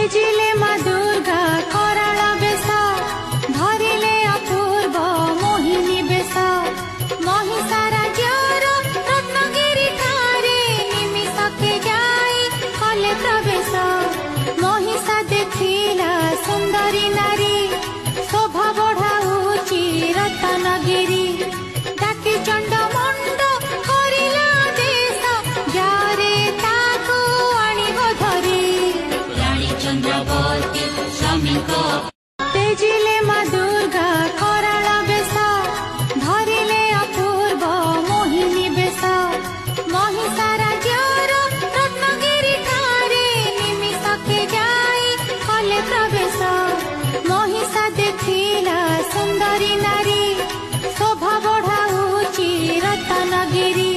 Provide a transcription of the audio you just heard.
तेजिले मा दुर्गा कराल बेश धरिले अपूर्व मोहिनी बेश महिषा राज्यर रत्नगिरी ठारे निमिषके जाई कले प्रवेश महिषा देखिला सुंदरी नारी शोभा बढ़ाऊची रत्नगिरी डाकी चंड मंड करिला देश जारे ताकू आनिब धरी रानी चंद्रवती स्वामी को तेजिले मा दुर्गा कराल बेश धरिले अपूर्व मोहिनी बेश महिषा राज्यर रत्नगिरी ठारे निमिषके जाई कले प्रवेश महिषा देखिला सुंदरी नारी शोभा बढ़ाऊची रत्नगिरी